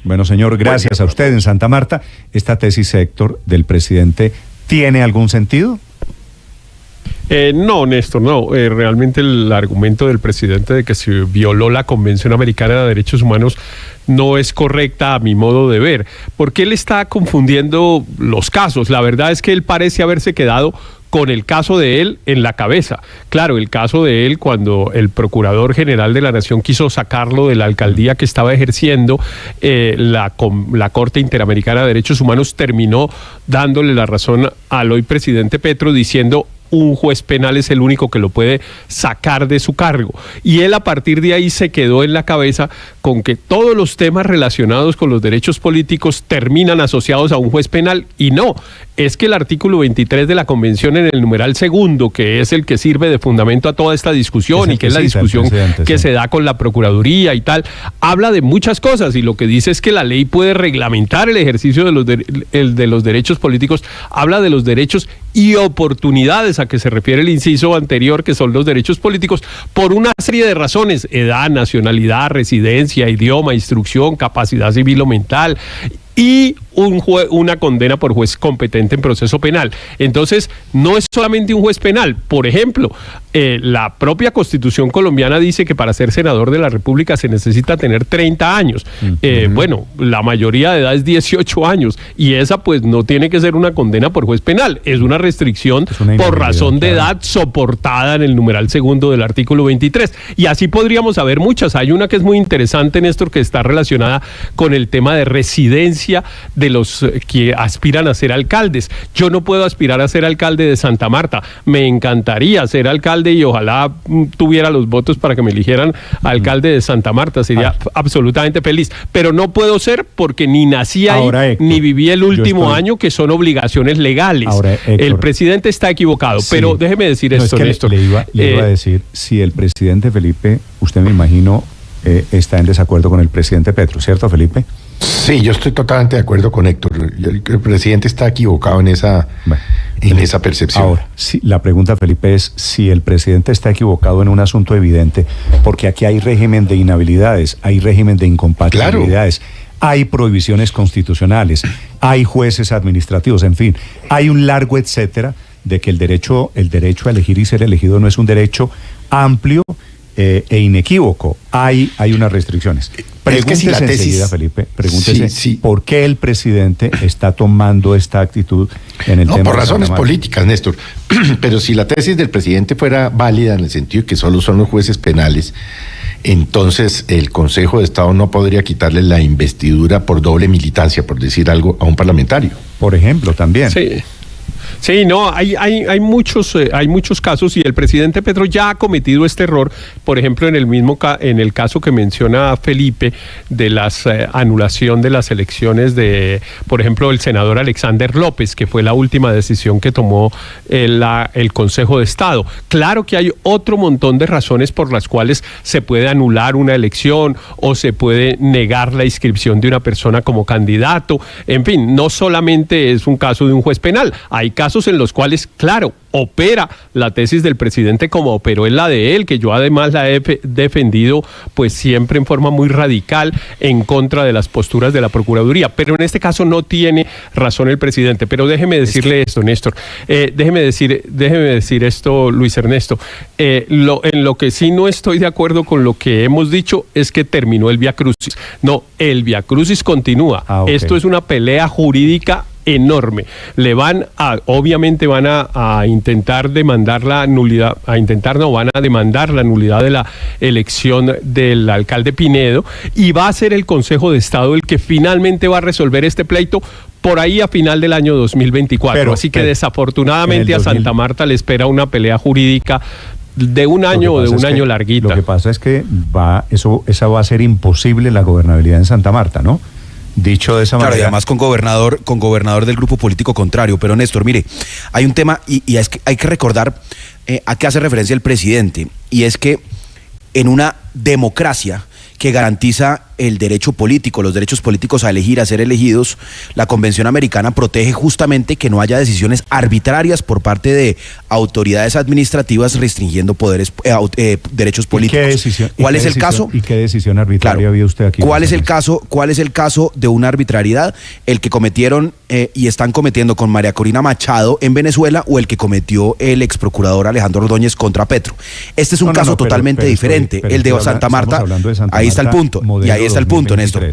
Bueno, señor, gracias a usted en Santa Marta. ¿Esta tesis, Héctor, del presidente tiene algún sentido? No, Néstor, no. Realmente el argumento del presidente de que se violó la Convención Americana de Derechos Humanos no es correcta a mi modo de ver, porque él está confundiendo los casos. La verdad es que él parece haberse quedado con el caso de él en la cabeza. Claro, el caso de él cuando el Procurador General de la Nación quiso sacarlo de la alcaldía que estaba ejerciendo, la Corte Interamericana de Derechos Humanos terminó dándole la razón al hoy presidente Petro, diciendo un juez penal es el único que lo puede sacar de su cargo. Y él a partir de ahí se quedó en la cabeza con que todos los temas relacionados con los derechos políticos terminan asociados a un juez penal, y no, es que el artículo 23 de la Convención en el numeral segundo, que es el que sirve de fundamento a toda esta discusión y que es la discusión que se da con la Procuraduría y tal, habla de muchas cosas, y lo que dice es que la ley puede reglamentar el ejercicio de los derechos políticos, habla de los derechos y oportunidades a que se refiere el inciso anterior, que son los derechos políticos, por una serie de razones: edad, nacionalidad, residencia, idioma, instrucción, capacidad civil o mental, y una condena por juez competente en proceso penal. Entonces, no es solamente un juez penal. Por ejemplo, la propia Constitución colombiana dice que para ser senador de la República se necesita tener 30 años. Bueno, la mayoría de edad es 18 años, y esa pues no tiene que ser una condena por juez penal, es una restricción por razón de edad soportada en el numeral segundo del artículo 23. Y así podríamos haber muchas. Hay una que es muy interesante, Néstor, que está relacionada con el tema de residencia de los que aspiran a ser alcaldes. Yo no puedo aspirar a ser alcalde de Santa Marta. Me encantaría ser alcalde y ojalá tuviera los votos para que me eligieran alcalde de Santa Marta. Sería absolutamente feliz. Pero no puedo ser porque ni nací ahí, Héctor, ni viví el último año, que son obligaciones legales. Ahora, Héctor, el presidente está equivocado. Sí, pero déjeme decir esto, Néstor. Le iba a decir, si el presidente Felipe, usted me imagino, está en desacuerdo con el presidente Petro, ¿cierto, Felipe? Sí, yo estoy totalmente de acuerdo con Héctor. El presidente está equivocado en esa percepción. Ahora, la pregunta, Felipe, es si el presidente está equivocado en un asunto evidente, porque aquí hay régimen de inhabilidades, hay régimen de incompatibilidades, hay prohibiciones constitucionales, hay jueces administrativos, en fin, hay un largo etcétera de que el derecho a elegir y ser elegido no es un derecho amplio e inequívoco. Hay unas restricciones. Pregúntese enseguida, Felipe, ¿por qué el presidente está tomando esta actitud en el tema? Por razones políticas, Néstor. Pero si la tesis del presidente fuera válida en el sentido de que solo son los jueces penales, entonces el Consejo de Estado no podría quitarle la investidura por doble militancia, por decir algo, a un parlamentario. Por ejemplo, también. Sí, no, hay muchos casos, y el presidente Petro ya ha cometido este error. Por ejemplo, en el caso que menciona Felipe de la anulación de las elecciones de, por ejemplo, el senador Alexander López, que fue la última decisión que tomó el Consejo de Estado. Claro que hay otro montón de razones por las cuales se puede anular una elección o se puede negar la inscripción de una persona como candidato. En fin, no solamente es un caso de un juez penal, hay casos en los cuales, claro, opera la tesis del presidente como operó en la de él, que yo además la he defendido pues siempre en forma muy radical en contra de las posturas de la Procuraduría, pero en este caso no tiene razón el presidente. Pero déjeme decirle esto, Néstor, déjeme decir esto, Luis Ernesto, en lo que sí no estoy de acuerdo con lo que hemos dicho es que terminó el viacrucis. No, el viacrucis continúa. Esto es una pelea jurídica enorme. Obviamente van a intentar demandar la nulidad, van a demandar la nulidad de la elección del alcalde Pinedo, y va a ser el Consejo de Estado el que finalmente va a resolver este pleito por ahí a final del año 2024. Así que desafortunadamente a Santa Marta le espera una pelea jurídica de un año o de un año larguita. Lo que pasa es que esa va a ser imposible la gobernabilidad en Santa Marta, ¿no? Dicho de esa manera. Claro, y además con gobernador del grupo político contrario. Pero Néstor, mire, hay un tema y es que hay que recordar a qué hace referencia el presidente, y es que en una democracia que garantiza el derecho político, los derechos políticos a elegir, a ser elegidos, la Convención Americana protege justamente que no haya decisiones arbitrarias por parte de autoridades administrativas restringiendo derechos políticos. ¿Cuál es el caso? ¿Y qué decisión arbitraria había usted aquí? ¿Cuál es el caso de una arbitrariedad? El que cometieron y están cometiendo con María Corina Machado en Venezuela, o el que cometió el ex procurador Alejandro Ordóñez contra Petro. Este es un caso totalmente diferente. El de Santa Marta, ahí está el punto. Y ahí está el punto, Néstor.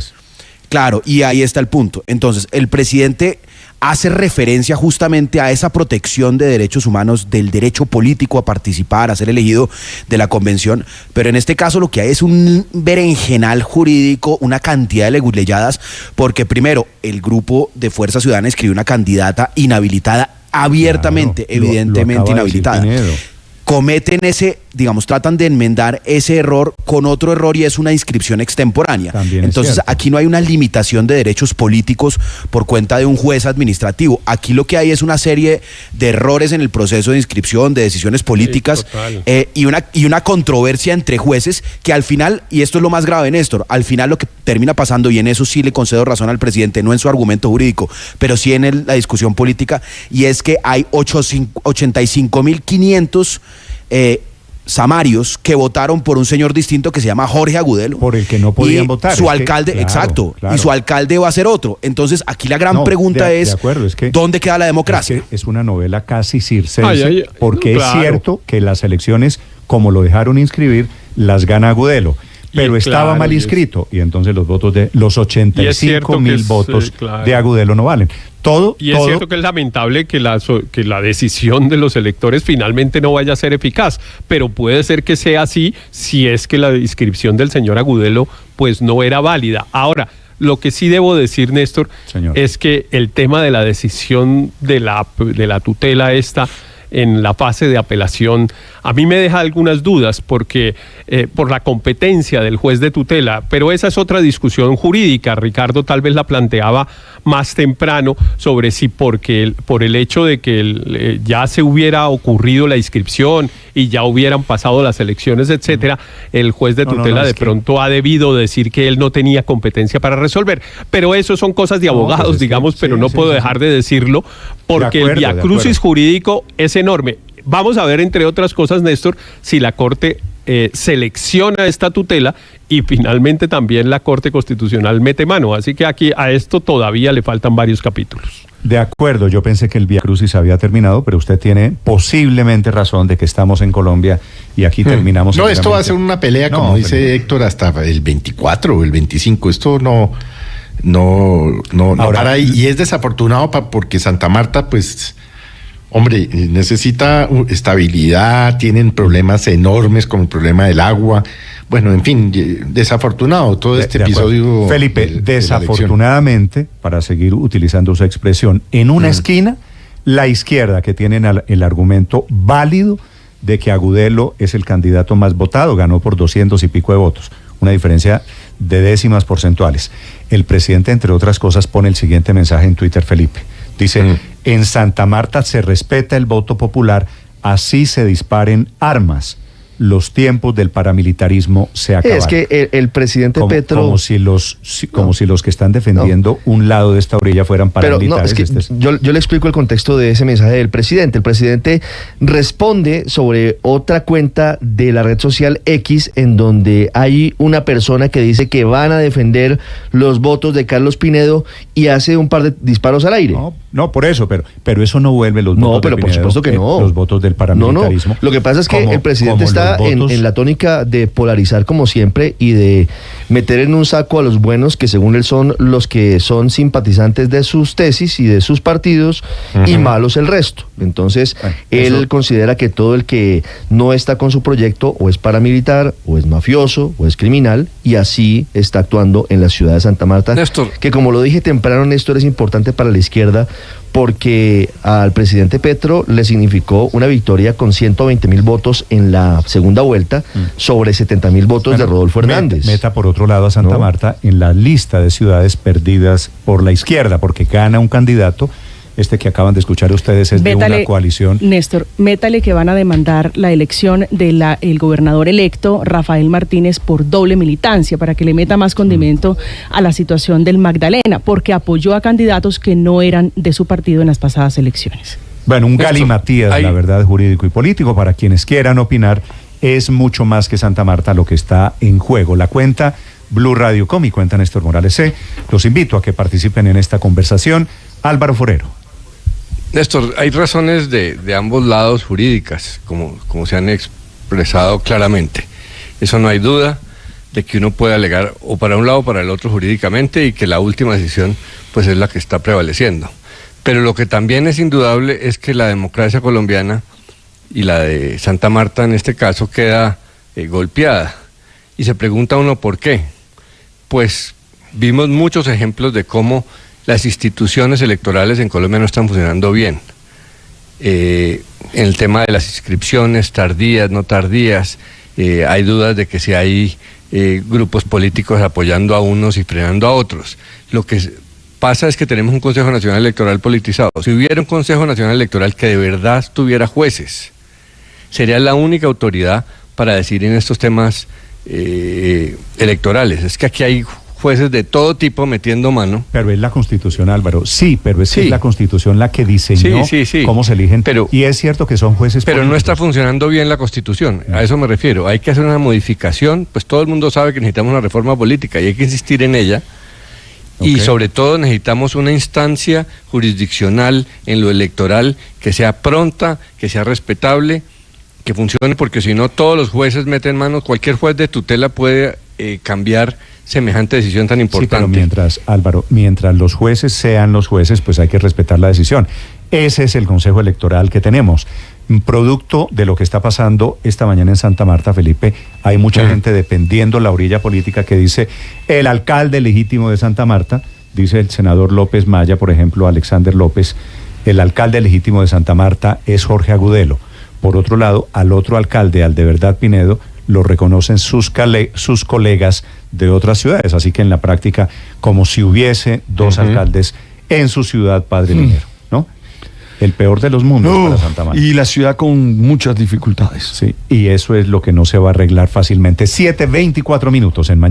Claro, y ahí está el punto. Entonces, el presidente hace referencia justamente a esa protección de derechos humanos, del derecho político a participar, a ser elegido de la convención, pero en este caso lo que hay es un berenjenal jurídico, una cantidad de leguleyadas, porque primero, el grupo de Fuerza Ciudadana escribió una candidata inhabilitada, abiertamente, evidentemente inhabilitada. Cometen tratan de enmendar ese error con otro error, y es una inscripción extemporánea. Entonces aquí no hay una limitación de derechos políticos por cuenta de un juez administrativo. Aquí lo que hay es una serie de errores en el proceso de inscripción, de decisiones políticas, y una controversia entre jueces que al final, y esto es lo más grave, Néstor, al final lo que termina pasando, y en eso sí le concedo razón al presidente, no en su argumento jurídico, pero sí en la discusión política, y es que hay 85.500 samarios que votaron por un señor distinto que se llama Jorge Agudelo. Por el que no podían votar. Su alcalde, claro. Y su alcalde va a ser otro. Entonces, aquí la gran pregunta es ¿dónde queda la democracia? Es una novela casi circense, porque es cierto que las elecciones, como lo dejaron inscribir, las gana Agudelo. Pero estaba mal inscrito, y entonces los votos de los 85.000 votos de Agudelo no valen. Es cierto que es lamentable que la decisión de los electores finalmente no vaya a ser eficaz, pero puede ser que sea así si es que la inscripción del señor Agudelo pues no era válida. Ahora, lo que sí debo decir, Néstor, es que el tema de la decisión de la tutela esta en la fase de apelación, a mí me deja algunas dudas porque por la competencia del juez de tutela, pero esa es otra discusión jurídica. Ricardo tal vez la planteaba más temprano sobre si por el hecho de que ya se hubiera ocurrido la inscripción y ya hubieran pasado las elecciones, etcétera, el juez de tutela pronto ha debido decir que él no tenía competencia para resolver. Pero eso son cosas de abogados, pero no puedo dejar de decirlo porque el viacrucis jurídico es enorme. Vamos a ver, entre otras cosas, Néstor, si la Corte selecciona esta tutela y finalmente también la Corte Constitucional mete mano. Así que aquí a esto todavía le faltan varios capítulos. De acuerdo, yo pensé que el viacrucis había terminado, pero usted tiene posiblemente razón de que estamos en Colombia y aquí terminamos. No, esto va a ser una pelea, como dice Héctor, hasta el 24 o el 25. Esto no para ahí. Y es desafortunado porque Santa Marta, pues, hombre, necesita estabilidad, tienen problemas enormes como el problema del agua. Bueno, en fin, desafortunado todo este episodio. Felipe, desafortunadamente, para seguir utilizando su expresión, en una esquina, la izquierda, que tienen el argumento válido de que Agudelo es el candidato más votado, ganó por 200 y pico de votos, una diferencia de décimas porcentuales. El presidente, entre otras cosas, pone el siguiente mensaje en Twitter, Felipe. Dice, en Santa Marta se respeta el voto popular, así se disparen armas. Los tiempos del paramilitarismo se acabaron. Es que el presidente Petro... Como si los que están defendiendo un lado de esta orilla fueran paramilitares. Pero no, es que yo le explico el contexto de ese mensaje del presidente. El presidente responde sobre otra cuenta de la red social X, en donde hay una persona que dice que van a defender los votos de Carlos Pinedo y hace un par de disparos al aire. No, por eso, pero eso no vuelve los votos de Pinedo. No, pero por supuesto que no. Los votos del paramilitarismo. No. Lo que pasa es que el presidente está en la tónica de polarizar como siempre y de meter en un saco a los buenos, que según él son los que son simpatizantes de sus tesis y de sus partidos, y malos el resto. Entonces, él considera que todo el que no está con su proyecto o es paramilitar, o es mafioso, o es criminal, y así está actuando en la ciudad de Santa Marta. Néstor, que como lo dije temprano, Néstor, es importante para la izquierda, porque al presidente Petro le significó una victoria con 120.000 votos en la segunda vuelta sobre 70.000 votos de Rodolfo Hernández. Meta por otro lado a Santa Marta en la lista de ciudades perdidas por la izquierda, porque gana un candidato que acaban de escuchar ustedes es de una coalición. Néstor, métale que van a demandar la elección del gobernador electo, Rafael Martínez, por doble militancia, para que le meta más condimento a la situación del Magdalena, porque apoyó a candidatos que no eran de su partido en las pasadas elecciones. Bueno, un galimatías, la verdad, jurídico y político. Para quienes quieran opinar, es mucho más que Santa Marta lo que está en juego. La cuenta Blue Radio Com y cuenta Néstor Morales C. Los invito a que participen en esta conversación. Álvaro Forero. Néstor, hay razones de ambos lados jurídicas, como se han expresado claramente. Eso no hay duda de que uno puede alegar o para un lado o para el otro jurídicamente y que la última decisión pues es la que está prevaleciendo. Pero lo que también es indudable es que la democracia colombiana y la de Santa Marta en este caso queda golpeada. Y se pregunta uno por qué. Pues vimos muchos ejemplos de cómo las instituciones electorales en Colombia no están funcionando bien. En el tema de las inscripciones, tardías, no tardías, hay dudas de que si hay grupos políticos apoyando a unos y frenando a otros. Lo que pasa es que tenemos un Consejo Nacional Electoral politizado. Si hubiera un Consejo Nacional Electoral que de verdad tuviera jueces, sería la única autoridad para decidir en estos temas electorales. Es que aquí hay jueces de todo tipo metiendo mano. Pero es la Constitución, Álvaro. Sí, pero es la Constitución la que diseñó cómo se eligen. Y es cierto que son jueces pero políticos. No está funcionando bien la Constitución. A eso me refiero. Hay que hacer una modificación. Pues todo el mundo sabe que necesitamos una reforma política y hay que insistir en ella. Y sobre todo necesitamos una instancia jurisdiccional en lo electoral que sea pronta, que sea respetable, que funcione, porque si no todos los jueces meten manos. Cualquier juez de tutela puede cambiar semejante decisión tan importante. Sí, pero Álvaro, mientras los jueces sean los jueces, pues hay que respetar la decisión. Ese es el Consejo Electoral que tenemos. Producto de lo que está pasando esta mañana en Santa Marta, Felipe, hay mucha gente dependiendo la orilla política que dice el alcalde legítimo de Santa Marta, dice el senador López Maya, por ejemplo, Alexander López, el alcalde legítimo de Santa Marta es Jorge Agudelo. Por otro lado, al otro alcalde, al de Verdad Pinedo, lo reconocen sus colegas de otras ciudades, así que en la práctica, como si hubiese dos alcaldes en su ciudad padre minero, ¿no? El peor de los mundos para Santa Marta. Y la ciudad con muchas dificultades. Sí, y eso es lo que no se va a arreglar fácilmente. 7:24 en mañana.